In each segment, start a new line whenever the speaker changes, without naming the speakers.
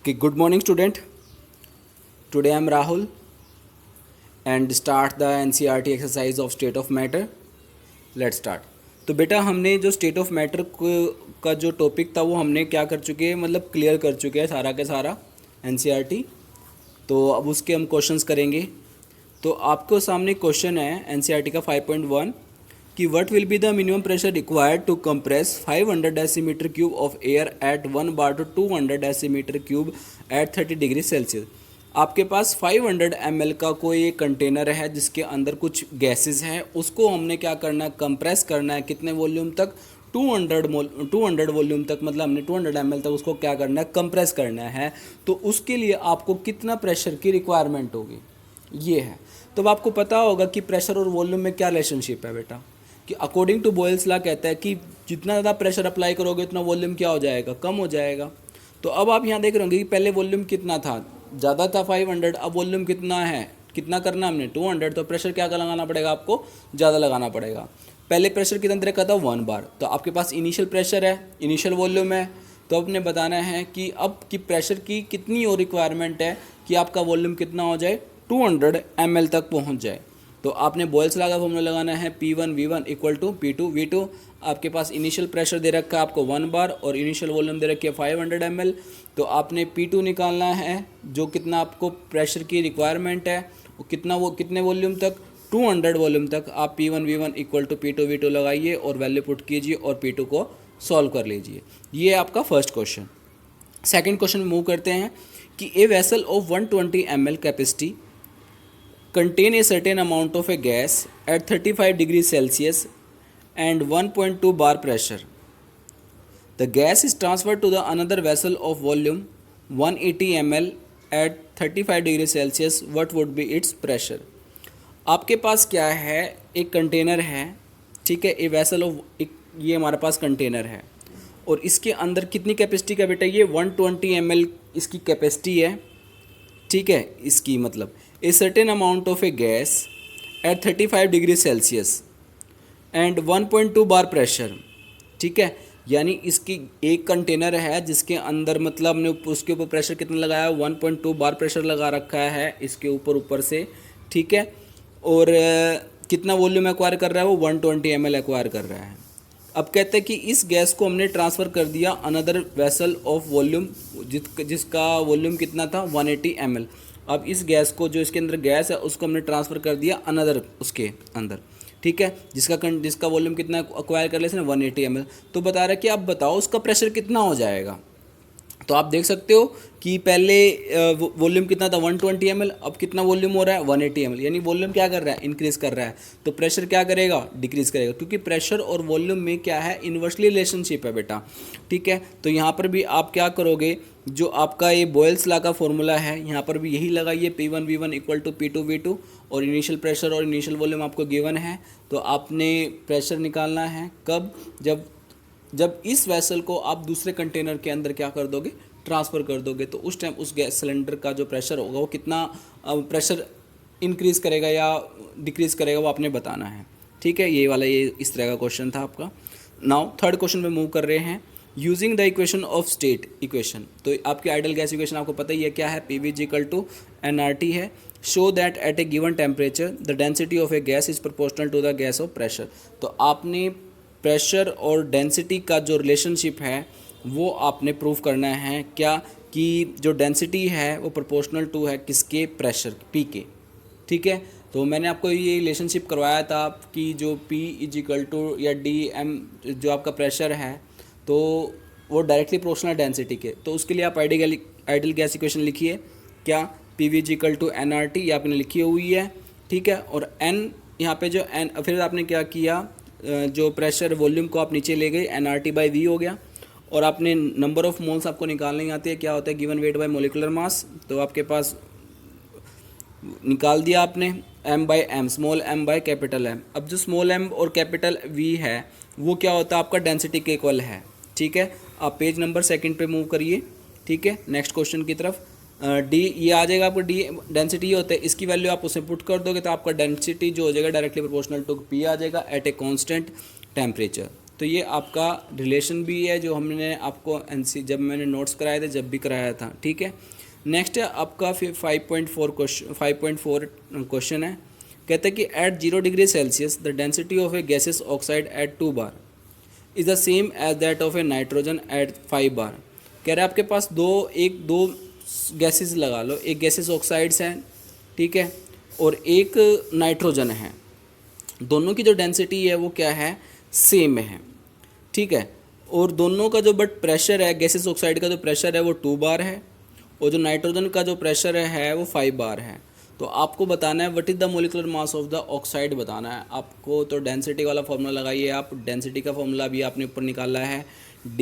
Okay, good morning, student. Today I am Rahul and start the NCERT exercise of state of matter. Let's start. तो बेटा हमने जो state of matter का जो topic था वो हमने क्या कर चुके हैं, मतलब क्लियर कर चुके हैं सारा के सारा NCERT। तो अब उसके हम क्वेश्चंस करेंगे। तो आपको सामने क्वेश्चन है NCERT का 5.1 कि what will be the minimum pressure required to compress 500 decimetre cube of air at 1 bar to 200 decimetre cube at 30 degree Celsius. आपके पास 500 ml का कोई एक कंटेनर है जिसके अंदर कुछ गैसेस हैं, उसको हमने क्या करना है, कंप्रेस करना है कितने वॉल्यूम तक, 200 वॉल्यूम तक, मतलब हमने 200 ml तक उसको क्या करना है, कंप्रेस करना है। तो उसके लिए आपको कितना प्रेशर की रिक्वायरमेंट होगी, ये है। तो अब आपको पता होगा कि प्रेशर और वॉल्यूम में क्या रिलेशनशिप है बेटा, कि अकॉर्डिंग टू बॉयल्स लॉ कहता है कि जितना ज़्यादा प्रेशर अप्लाई करोगे उतना वॉल्यूम क्या हो जाएगा, कम हो जाएगा। तो अब आप यहाँ देख रहे होंगे कि पहले वॉल्यूम कितना था, ज़्यादा था 500, अब वॉल्यूम कितना है, कितना करना हमने 200, तो प्रेशर क्या लगाना पड़ेगा आपको, ज़्यादा लगाना पड़ेगा। पहले प्रेशर कितना दे रखा था 1 बार, तो आपके पास इनिशियल प्रेशर है, इनिशियल वॉल्यूम है, तो आपने बताना है कि अब की प्रेशर की कितनी और रिक्वायरमेंट है कि आपका वॉल्यूम कितना हो जाए, 200 ml तक पहुँच जाए। तो आपने बॉयल्स लॉ का फॉर्मूला लगाना है P1V1 इक्वल टू P2V2। आपके पास इनिशियल प्रेशर दे रखा है आपको 1 बार और इनिशियल वॉल्यूम दे रखी है 500 ml। तो आपने P2 निकालना है, जो कितना आपको प्रेशर की रिक्वायरमेंट है, वो कितने वॉल्यूम तक, 200 वॉल्यूम तक। आप P1V1 इक्वल टू P2V2 लगाइए और वैल्यू पुट कीजिए और P2 को सॉल्व कर लीजिए। ये आपका फर्स्ट क्वेश्चन। सेकेंड क्वेश्चन में मूव करते हैं कि a vessel of 120 ml capacity contain a certain amount of a gas at 35 degrees Celsius and 1.2 bar pressure. The gas is transferred to the another vessel of volume 180 ml at 35 degrees Celsius. What would be its pressure? आपके पास क्या है, एक container है, ठीक है, a vessel of, ये हमारे पास container है और इसके अंदर कितनी कैपेसिटी का बेटा, ये 120 ml इसकी कैपेसिटी है, ठीक है। इसकी मतलब a certain amount of a gas at 35 degree Celsius and 1.2 bar pressure, ठीक है। यानी इसकी एक कंटेनर है जिसके अंदर मतलब हमने उसके ऊपर प्रेशर कितना लगाया है, 1.2 बार प्रेशर लगा रखा है इसके ऊपर से, ठीक है। और कितना वॉल्यूम एक्वायर कर रहा है, वो 120 ml एक्वायर कर रहा है। अब कहते हैं कि इस गैस को हमने ट्रांसफ़र कर दिया अनदर वेसल ऑफ वॉल्यूम, जिसका वॉल्यूम कितना था, 180 ml। अब इस गैस को, जो इसके अंदर गैस है, उसको हमने ट्रांसफ़र कर दिया अनदर उसके अंदर, ठीक है, जिसका वॉल्यूम कितना एक्वायर कर लिया इसने, 180 ml। तो बता रहा है कि आप बताओ उसका प्रेशर कितना हो जाएगा। तो आप देख सकते हो कि पहले वॉल्यूम कितना था, 120 ml, अब कितना वॉल्यूम हो रहा है, 180 ml। यानी वॉल्यूम क्या कर रहा है, इंक्रीज़ कर रहा है, तो प्रेशर क्या करेगा, डिक्रीज़ करेगा, क्योंकि प्रेशर और वॉल्यूम में क्या है, इन्वर्सली रिलेशनशिप है बेटा, ठीक है। तो यहाँ पर भी आप क्या करोगे, जो आपका ये बॉयल्स लॉ का फॉर्मूला है, यहाँ पर भी यही लगाइए, P1V1 इक्वल टू P2V2 और इनिशियल प्रेशर और इनिशियल वॉल्यूम आपको गिवन है। तो आपने प्रेशर निकालना है कब, जब इस वेसल को आप दूसरे कंटेनर के अंदर क्या कर दोगे, ट्रांसफ़र कर दोगे, तो उस टाइम उस गैस सिलेंडर का जो प्रेशर होगा वो कितना प्रेशर इंक्रीज़ करेगा या डिक्रीज़ करेगा, वो आपने बताना है, ठीक है। ये वाला ये इस तरह का क्वेश्चन था आपका। नाउ थर्ड क्वेश्चन में मूव कर रहे हैं, using the equation of state equation. तो आपकी आइडल गैस इक्वेशन आपको पता ही है क्या है, PV इक्वल टू nRT है। Show that at a given temperature the density of a gas is proportional to the gas of pressure. तो आपने प्रेशर और डेंसिटी का जो रिलेशनशिप है वो आपने प्रूव करना है, क्या, कि जो डेंसिटी है वो प्रोपोर्शनल टू है किसके, प्रेशर P के, ठीक है। तो मैंने आपको ये रिलेशनशिप करवाया था कि जो P इज इक्वल टू या DM जो आपका प्रेशर है, तो वो डायरेक्टली प्रोपोर्शनल डेंसिटी के। तो उसके लिए आप आइडियल गैस इक्वेशन लिखिए, क्या, PV is equal to nRT, ये आपने लिखी हुई है, ठीक है। और N यहाँ पे जो N, फिर आपने क्या किया, जो प्रेशर वॉल्यूम को आप नीचे ले गए, nRT/V हो गया। और आपने नंबर ऑफ़ मोल्स आपको निकालने आती है, क्या होता है, given weight by molecular mass. तो आपके पास निकाल दिया आपने m/m, small m by capital M। अब जो स्मॉल m और कैपिटल V है वो क्या होता है, आपका डेंसिटी के इक्वल है, ठीक है। आप पेज नंबर 2 पे मूव करिए, ठीक है, नेक्स्ट क्वेश्चन की तरफ। D ये आ जाएगा आपको, D डेंसिटी ये होता है, इसकी वैल्यू आप उसे पुट कर दोगे तो आपका डेंसिटी जो हो जाएगा डायरेक्टली प्रोपोर्शनल टू P आ जाएगा एट ए कॉन्स्टेंट टेम्परेचर, तो ये आपका रिलेशन भी है जो हमने आपको एनसी जब मैंने नोट्स कराए थे जब भी कराया था, ठीक है। नेक्स्ट है आपका फिर 5.4 क्वेश्चन है। कहते हैं कि at 0 degree Celsius the density of a gases oxide at 2 bar is the same as that of a nitrogen at 5 bar. कह रहे हैं आपके पास दो गैसेस लगा लो, एक गैसेस ऑक्साइड्स हैं, ठीक है, और एक नाइट्रोजन है। दोनों की जो डेंसिटी है वो क्या है, सेम है, ठीक है। और दोनों का जो बट प्रेशर है, गैसेस ऑक्साइड का जो प्रेशर है वो 2 बार है, और जो नाइट्रोजन का जो प्रेशर है वो 5 बार है। तो आपको बताना है what is the molecular mass of the oxide बताना है आपको। तो डेंसिटी वाला फॉर्मूला लगाइए आप। डेंसिटी का फॉर्मूला भी आपने ऊपर निकाला है, D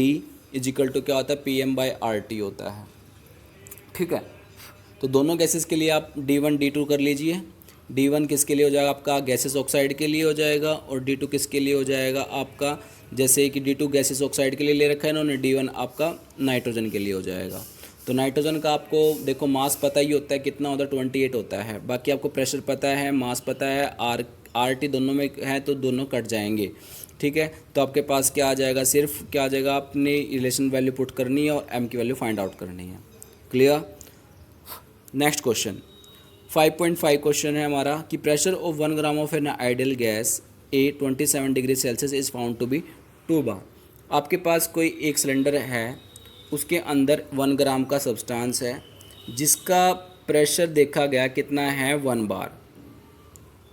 इजिकल टू क्या होता है, PM/RT होता है, ठीक है। तो दोनों गैसेस के लिए आप D1 D2 कर लीजिए। D1 किसके लिए हो जाएगा आपका, गैसेस ऑक्साइड के लिए हो जाएगा, और D2 किसके लिए हो जाएगा आपका, जैसे कि D2 गैसेस ऑक्साइड के लिए ले रखा है इन्होंने, D1 आपका नाइट्रोजन के लिए हो जाएगा। तो नाइट्रोजन का आपको देखो मास पता ही होता है कितना होता है, 28 होता है। बाकी आपको प्रेशर पता है, मास पता है, RT दोनों में है तो दोनों कट जाएंगे, ठीक है। तो आपके पास क्या आ जाएगा, सिर्फ क्या आ जाएगा, आपने रिलेशन वैल्यू पुट करनी है और M की वैल्यू फाइंड आउट करनी है। क्लियर। नेक्स्ट क्वेश्चन 5.5 क्वेश्चन है हमारा कि pressure of 1 gram of an ideal gas a 27 degree Celsius is found to be 2 bar. आपके पास कोई एक सिलेंडर है, उसके अंदर 1 ग्राम का सब्सटेंस है जिसका प्रेशर देखा गया कितना है, 1 बार,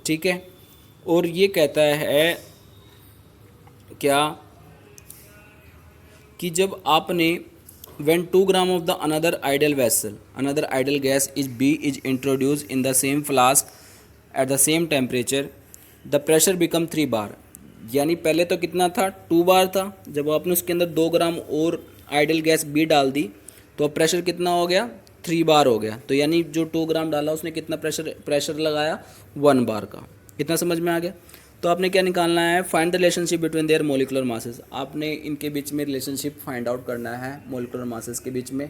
ठीक है। और ये कहता है क्या कि जब आपने when 2 gram of the another ideal gas is B is introduced in the same flask at the same temperature the pressure become 3 bar। यानी पहले तो कितना था, 2 बार था। जब आपने उसके अंदर 2 ग्राम और आइडियल गैस B डाल दी तो अब प्रेशर कितना हो गया, 3 बार हो गया। तो यानी जो 2 ग्राम डाला उसने कितना प्रेशर लगाया, 1 बार का। कितना समझ में आ गया। तो आपने क्या निकालना है, find the relationship between their molecular masses. आपने इनके बीच में रिलेशनशिप फाइंड आउट करना है मोलिकुलर मासेस के बीच में,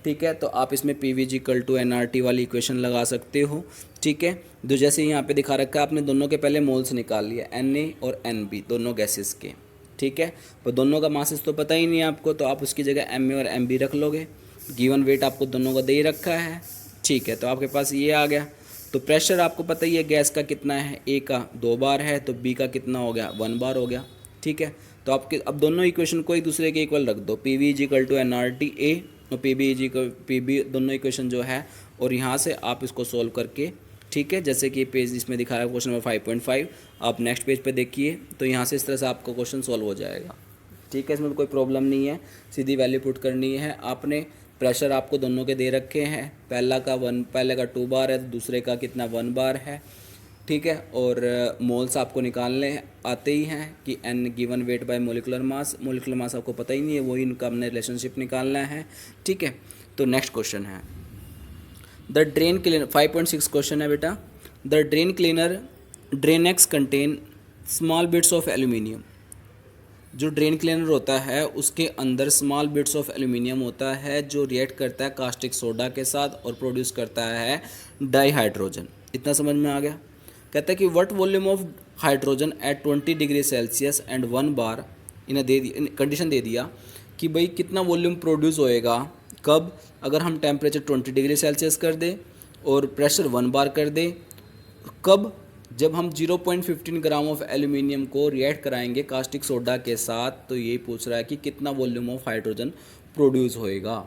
ठीक है। तो आप इसमें PV=NRT वाली इक्वेशन लगा सकते हो, ठीक है। जो जैसे यहाँ पे दिखा रखा है, आपने दोनों के पहले मोल्स निकाल लिया, Na और Nb दोनों गैसेस के, ठीक है। पर दोनों का मासेस तो पता ही नहीं है आपको, तो आप उसकी जगह Ma और Mb रख लोगे। गिवन वेट आपको दोनों का दे ही रखा है, ठीक है। तो आपके पास ये आ गया। तो प्रेशर आपको पता ही है गैस का कितना है, A का 2 बार है, तो B का कितना हो गया, 1 बार हो गया, ठीक है। तो आपके अब दोनों इक्वेशन को एक दूसरे के इक्वल रख दो, PV=NRT A और PB दोनों इक्वेशन जो है, और यहाँ से आप इसको सोल्व करके, ठीक है, जैसे कि पेज इसमें दिखाया है क्वेश्चन नंबर 5.5, आप नेक्स्ट पेज पे देखिए। तो यहाँ से इस तरह से आपका क्वेश्चन सोल्व हो जाएगा, ठीक है। इसमें कोई प्रॉब्लम नहीं है, सीधी वैल्यू पुट करनी है आपने। प्रेशर आपको दोनों के दे रखे हैं, पहले का 2 बार है, दूसरे का कितना 1 बार है, ठीक है। और मोल्स आपको निकालने आते ही हैं कि N given weight by molecular मास आपको पता ही नहीं है, वही इनका हमने रिलेशनशिप निकालना है, ठीक है। तो नेक्स्ट क्वेश्चन है द ड्रेन क्लीनर, 5.6 क्वेश्चन है बेटा। The drain cleaner Drainex contain small bits of aluminium. जो ड्रेन क्लीनर होता है उसके अंदर स्मॉल बिट्स ऑफ एल्यूमिनियम होता है जो रिएक्ट करता है कास्टिक सोडा के साथ और प्रोड्यूस करता है डाईहाइड्रोजन। इतना समझ में आ गया। कहता है कि what volume of hydrogen at 20 degree Celsius and 1 bar, इन्हें कंडीशन दे दिया कि भाई कितना वॉल्यूम प्रोड्यूस होएगा, कब, अगर हम टेम्परेचर 20 डिग्री सेल्सियस कर दें और प्रेशर 1 बार कर दें, कब, जब हम 0.15 ग्राम ऑफ एल्यूमिनियम को रिएक्ट कराएंगे कास्टिक सोडा के साथ। तो ये पूछ रहा है कि कितना वॉल्यूम ऑफ हाइड्रोजन प्रोड्यूस होएगा।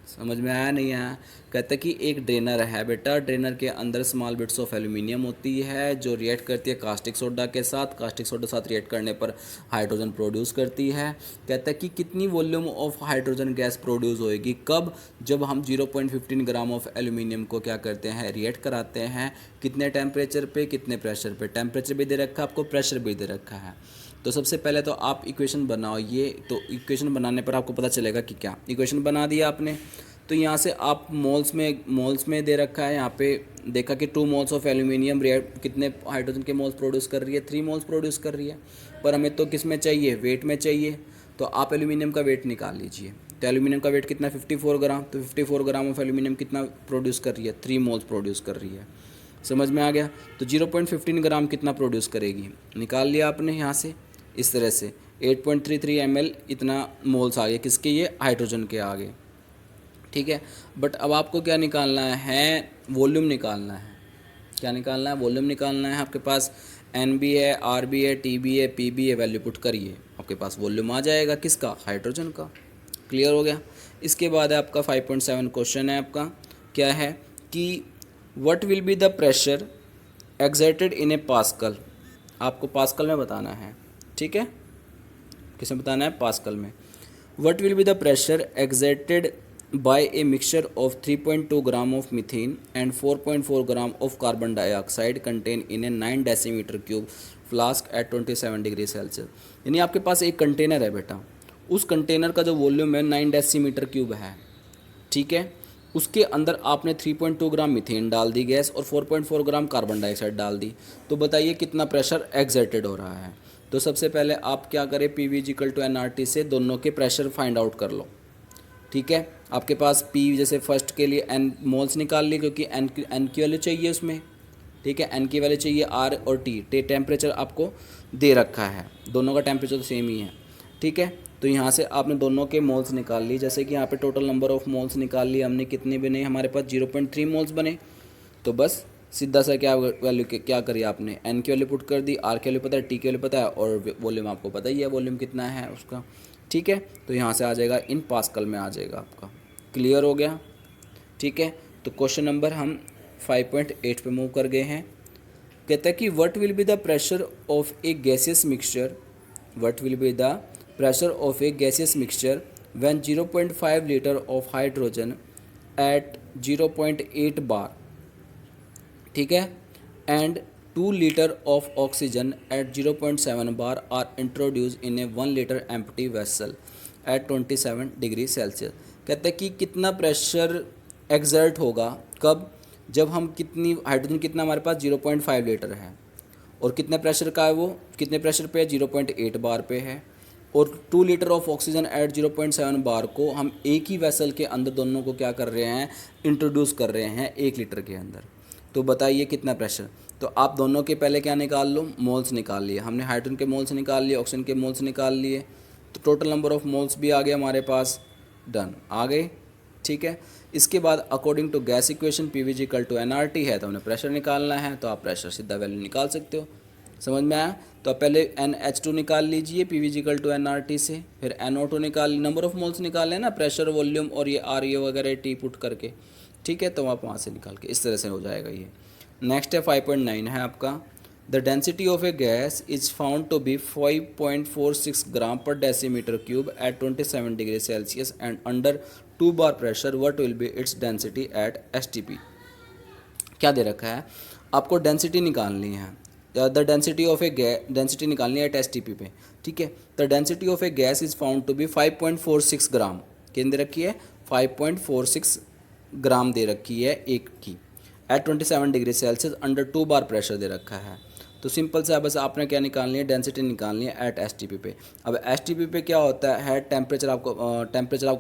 समझ में आया नहीं आया। कहता है कि एक ड्रेनर है बेटा, ड्रेनर के अंदर स्मॉल बिट्स ऑफ एल्यूमिनियम होती है जो रिएक्ट करती है कास्टिक सोडा के साथ, कास्टिक सोडा साथ रिएक्ट करने पर हाइड्रोजन प्रोड्यूस करती है। कहता है कि कितनी volume of hydrogen gas produce होएगी, कब, जब हम 0.15 ग्राम ऑफ एल्यूमिनियम को क्या करते हैं, रिएक्ट कराते हैं, कितने टेम्परेचर पे, कितने प्रेशर पे। टेम्परेचर भी दे रखा है आपको, प्रेशर भी दे रखा है। तो सबसे पहले तो आप इक्वेशन बनाओ ये, तो इक्वेशन बनाने पर आपको पता चलेगा कि क्या। इक्वेशन बना दिया आपने, तो यहाँ से आप मोल्स में दे रखा है, यहाँ पे देखा कि 2 मोल्स ऑफ एल्यूमिनियम रिएक्ट कितने हाइड्रोजन के मोल्स प्रोड्यूस कर रही है, 3 मोल्स प्रोड्यूस कर रही है। पर हमें तो किस में चाहिए, वेट में चाहिए। तो आप एल्यूमिनियम का वेट निकाल लीजिए। तो एल्यूमिनियम का वेट कितना, 54 ग्राम। तो 54 ग्राम ऑफ एल्यूमिनियम कितना प्रोड्यूस कर रही है, 3 मोल्स प्रोड्यूस कर रही है। समझ में आ गया। तो 0.15 ग्राम कितना प्रोड्यूस करेगी, निकाल लिया आपने यहाँ से इस तरह से। 8.33 ml इतना मोल्स आ गए किसके, ये हाइड्रोजन के आगे, ठीक है। बट अब आपको क्या निकालना है, वॉल्यूम निकालना है। क्या निकालना है, वॉल्यूम निकालना है। आपके पास एन भी है, आर भी है, टी भी है, पी भी है, वैल्यू पुट करिए, आपके पास वॉल्यूम आ जाएगा किसका, हाइड्रोजन का। क्लियर हो गया। इसके बाद है आपका 5.7 क्वेश्चन है आपका, क्या है कि what will be the pressure exerted in A pascal. आपको पास्कल में बताना है, ठीक है, किसमें बताना है, पास्कल में। What will be the pressure exerted by a mixture of 3.2 gram of methane and 4.4 gram of carbon dioxide contained in a 9 decimeter cube flask at 27 degree Celsius. यानी आपके पास एक कंटेनर है बेटा, उस कंटेनर का जो वॉल्यूम है 9 डेसीमीटर क्यूब है, ठीक है। उसके अंदर आपने 3.2 ग्राम मीथेन डाल दी गैस और 4.4 ग्राम कार्बन डाइऑक्साइड डाल दी, तो बताइए कितना प्रेशर एक्सर्टेड हो रहा है। तो सबसे पहले आप क्या करें, P V equal to NRT से दोनों के प्रेशर फाइंड आउट कर लो, ठीक है। आपके पास पी जैसे फर्स्ट के लिए एन मोल्स निकाल लिए, क्योंकि एन की वैल्यू चाहिए उसमें, ठीक है, एन की वैल्यू चाहिए, आर और टी टेम्परेचर आपको दे रखा है, दोनों का टेम्परेचर तो सेम ही है, ठीक है। तो यहाँ से आपने दोनों के मोल्स निकाल लिए, जैसे कि यहाँ पे टोटल नंबर ऑफ मोल्स निकाल लिए हमने, कितने बने हमारे पास 0.3 मोल्स बने। तो बस सीधा सा क्या वैल्यू क्या करी आपने, एन की वैल्यू पुट कर दी, आर की वैल्यू पता है, टी की वैल्यू पता है, और वॉल्यूम आपको पता ही है वॉल्यूम कितना है उसका, ठीक है। तो यहाँ से आ जाएगा इन पास्कल में आ जाएगा आपका। क्लियर हो गया, ठीक है। तो क्वेश्चन नंबर हम 5.8 पे मूव कर गए हैं। कहता है कि what will be the pressure of a gaseous mixture, what will be the pressure of a gaseous mixture when 0.5 litre of hydrogen at 0.8 bar, ठीक है, and 2 litre of oxygen at 0.7 bar are introduced in a 1 litre empty vessel at 27 degree Celsius. कहते हैं कि कितना pressure exert होगा, कब, जब हम कितनी हाइड्रोजन कितना हमारे पास 0.5 लीटर है, और कितने प्रेशर का है वो, कितने प्रेशर पे है, 0.8 बार पे है, और 2 लीटर ऑफ ऑक्सीजन एट 0.7 बार को हम एक ही वेसल के अंदर दोनों को क्या कर रहे हैं, इंट्रोड्यूस कर रहे हैं 1 लीटर के अंदर। तो बताइए कितना प्रेशर। तो आप दोनों के पहले क्या निकाल लो, मोल्स निकाल लिए हमने, हाइड्रोजन के मोल्स निकाल लिए, ऑक्सीजन के मोल्स निकाल लिए, तो टोटल नंबर ऑफ मोल्स भी आ गए हमारे पास, डन, आ गए, ठीक है। इसके बाद according to gas equation P V equal to N R T है, तो हमने प्रेशर निकालना है, तो आप प्रेशर सीधा वैल्यू निकाल सकते हो, समझ में आया। तो आप पहले NH2 निकाल लीजिए P V equal to N R T से, फिर NO2 निकाल, नंबर ऑफ मोल्स निकाल लेना, प्रेशर वॉल्यूम और ये आर ये वगैरह टी पुट करके, ठीक है। तो आप वहाँ से निकाल के इस तरह से हो जाएगा ये। नेक्स्ट है 5.9 है आपका, the density of a gas is found to be 5.46 gram per decimetre cube at 27 degree Celsius and under 2 bar pressure, what will be its density at STP। क्या दे रखा है, आपको डेंसिटी निकालनी है, the density of a density निकालनी है एट STP पे, ठीक है। The density of a gas is found to be 5.46 gram, कितनी दे रखी है, 5.46 ग्राम दे रखी है एक की, eight 27 degree Celsius under 2 bar pressure दे रखा है। तो सिंपल सा बस आपने क्या निकालनी है, डेंसिटी निकालनी है एट STP पे। अब STP पे क्या होता है, टेम्परेचर आपको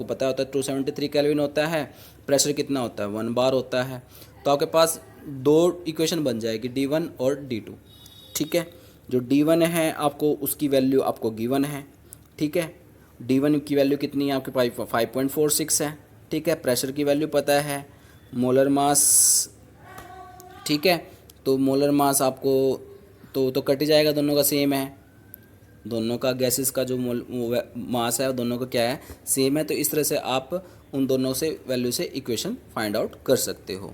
पता होता है 273 केल्विन होता है, प्रेशर कितना होता है 1 बार होता है। तो आपके पास 2 इक्वेशन बन जाएगी, D1 और D2, ठीक है। जो D1 है आपको उसकी वैल्यू आपको गिवन है, ठीक है। D1 की वैल्यू कितनी है आपके पास 5.46 है, ठीक है। प्रेशर की वैल्यू पता है, मोलर मास, ठीक है। तो मोलर मास आपको तो कट ही जाएगा, दोनों का सेम है, दोनों का गैसेस का जो मास है दोनों का क्या है, सेम है। तो इस तरह से आप उन दोनों से वैल्यू से इक्वेशन फाइंड आउट कर सकते हो,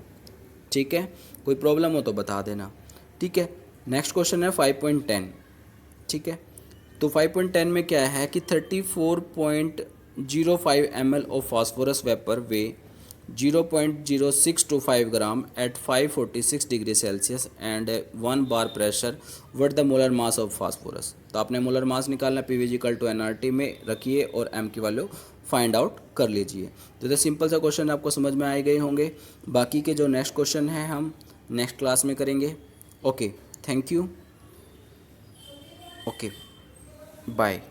ठीक है। कोई प्रॉब्लम हो तो बता देना, ठीक है। नेक्स्ट क्वेश्चन है 5.10, ठीक है। तो 5.10 में क्या है कि 34.05 ml of phosphorus vapour weigh 0.0625 gram at 546 degree Celsius and 1 bar pressure, what the molar mass of phosphorus. तो आपने मोलर मास निकालना, P V equal to NRT में रखिए और M की वैल्यू फाइंड आउट कर लीजिए। तो सिंपल सा क्वेश्चन आपको समझ में आ गए होंगे। बाकी के जो नेक्स्ट क्वेश्चन है हम नेक्स्ट क्लास में करेंगे। Okay, thank you, okay, bye.